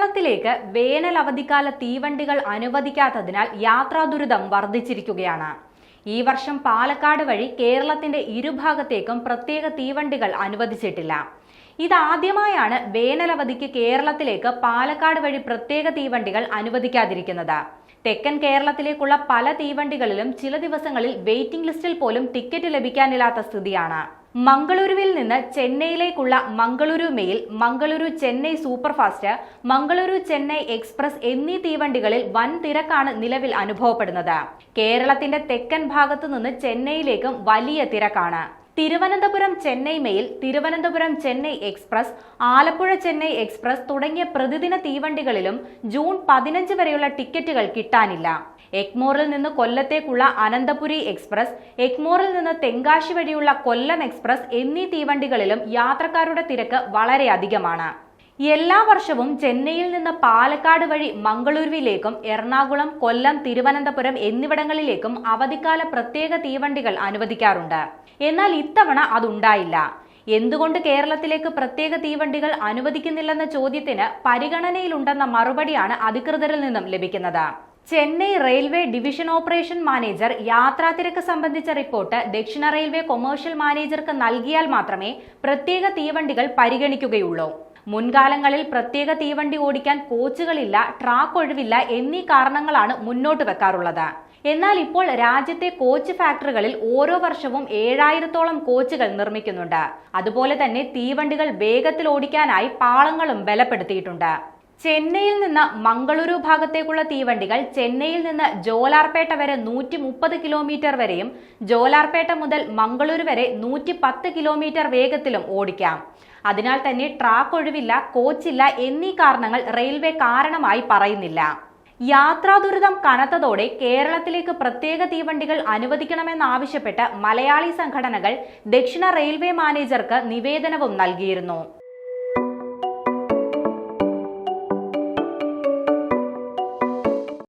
കേരളത്തിലേക്ക് വേനൽ അവധിക്കാല തീവണ്ടികൾ അനുവദിക്കാത്തതിനാൽ യാത്രാ ദുരിതം വർദ്ധിച്ചിരിക്കുകയാണ്. ഈ വർഷം പാലക്കാട് വഴി കേരളത്തിന്റെ ഇരുഭാഗത്തേക്കും പ്രത്യേക തീവണ്ടികൾ അനുവദിച്ചിട്ടില്ല. ഇതാദ്യമായാണ് വേനലവധിക്ക് കേരളത്തിലേക്ക് പാലക്കാട് വഴി പ്രത്യേക തീവണ്ടികൾ അനുവദിക്കാതിരിക്കുന്നത്. തെക്കൻ കേരളത്തിലേക്കുള്ള പല തീവണ്ടികളിലും ചില ദിവസങ്ങളിൽ വെയിറ്റിംഗ് ലിസ്റ്റിൽ പോലും ടിക്കറ്റ് ലഭിക്കാനില്ലാത്ത സ്ഥിതിയാണ്. മംഗളൂരുവിൽ നിന്ന് ചെന്നൈയിലേക്കുള്ള Mangaluru mail, Mangaluru Chennai superfast, Mangaluru Chennai express എന്നീ തീവണ്ടികളിൽ വൻ തിരക്കാണ് നിലവിൽ അനുഭവപ്പെടുന്നത്. കേരളത്തിന്റെ തെക്കൻ ഭാഗത്തു നിന്ന് ചെന്നൈയിലേക്കും വലിയ തിരക്കാണ്. Thiruvananthapuram Chennai mail, Thiruvananthapuram Chennai express, Alappuzha Chennai express തുടങ്ങിയ പ്രതിദിന തീവണ്ടികളിലും ജൂൺ 15 വരെയുള്ള ടിക്കറ്റുകൾ കിട്ടാനില്ല. എഗ്മോറിൽ നിന്ന് കൊല്ലത്തേക്കുള്ള അനന്തപുരി എക്സ്പ്രസ്, എഗ്മോറിൽ നിന്ന് തെങ്കാശി വഴിയുള്ള കൊല്ലം എക്സ്പ്രസ് എന്നീ തീവണ്ടികളിലും യാത്രക്കാരുടെ തിരക്ക് വളരെ അധികമാണ്. എല്ലാ വർഷവും ചെന്നൈയിൽ നിന്ന് പാലക്കാട് വഴി മംഗളൂരുവിലേക്കും എറണാകുളം, കൊല്ലം, തിരുവനന്തപുരം എന്നിവിടങ്ങളിലേക്കും അവധിക്കാല പ്രത്യേക തീവണ്ടികൾ അനുവദിക്കാറുണ്ട്. എന്നാൽ ഇത്തവണ അതുണ്ടായില്ല. എന്തുകൊണ്ട് കേരളത്തിലേക്ക് പ്രത്യേക തീവണ്ടികൾ അനുവദിക്കുന്നില്ലെന്ന ചോദ്യത്തിന് പരിഗണനയിലുണ്ടെന്ന മറുപടിയാണ് അധികൃതരിൽ നിന്നും ലഭിക്കുന്നത്. Chennai railway division operation manager യാത്രാ തിരക്ക് സംബന്ധിച്ച റിപ്പോർട്ട് ദക്ഷിണ റെയിൽവേ കൊമേഴ്ഷ്യൽ മാനേജർക്ക് നൽകിയാൽ മാത്രമേ പ്രത്യേക തീവണ്ടികൾ പരിഗണിക്കുകയുള്ളൂ. മുൻകാലങ്ങളിൽ പ്രത്യേക തീവണ്ടി ഓടിക്കാൻ കോച്ചുകളില്ല, ട്രാക്ക് ഒഴിവില്ല എന്നീ കാരണങ്ങളാണ് മുന്നോട്ട് വെക്കാറുള്ളത്. എന്നാൽ ഇപ്പോൾ രാജ്യത്തെ കോച്ച് ഫാക്ടറികളിൽ ഓരോ വർഷവും 7000-ഓളം കോച്ചുകൾ നിർമ്മിക്കുന്നുണ്ട്. അതുപോലെ തന്നെ തീവണ്ടികൾ വേഗത്തിൽ ഓടിക്കാനായി പാളങ്ങളും ബലപ്പെടുത്തിയിട്ടുണ്ട്. ചെന്നൈയിൽ നിന്ന് മംഗളൂരു ഭാഗത്തേക്കുള്ള തീവണ്ടികൾ ചെന്നൈയിൽ നിന്ന് ജോലാർപേട്ട വരെ 130 കിലോമീറ്റർ വരെയും ജോലാർപേട്ട മുതൽ മംഗളൂരു വരെ 110 കിലോമീറ്റർ വേഗത്തിലും ഓടിക്കാം. അതിനാൽ തന്നെ ട്രാക്ക് ഒഴിവില്ല, കോച്ചില്ല എന്നീ കാരണങ്ങൾ റെയിൽവേ കാരണമായി പറയുന്നില്ല. യാത്രാ ദുരിതം കനത്തതോടെ കേരളത്തിലേക്ക് പ്രത്യേക തീവണ്ടികൾ അനുവദിക്കണമെന്നാവശ്യപ്പെട്ട് മലയാളി സംഘടനകൾ ദക്ഷിണ റെയിൽവേ മാനേജർക്ക് നിവേദനവും നൽകിയിരുന്നു.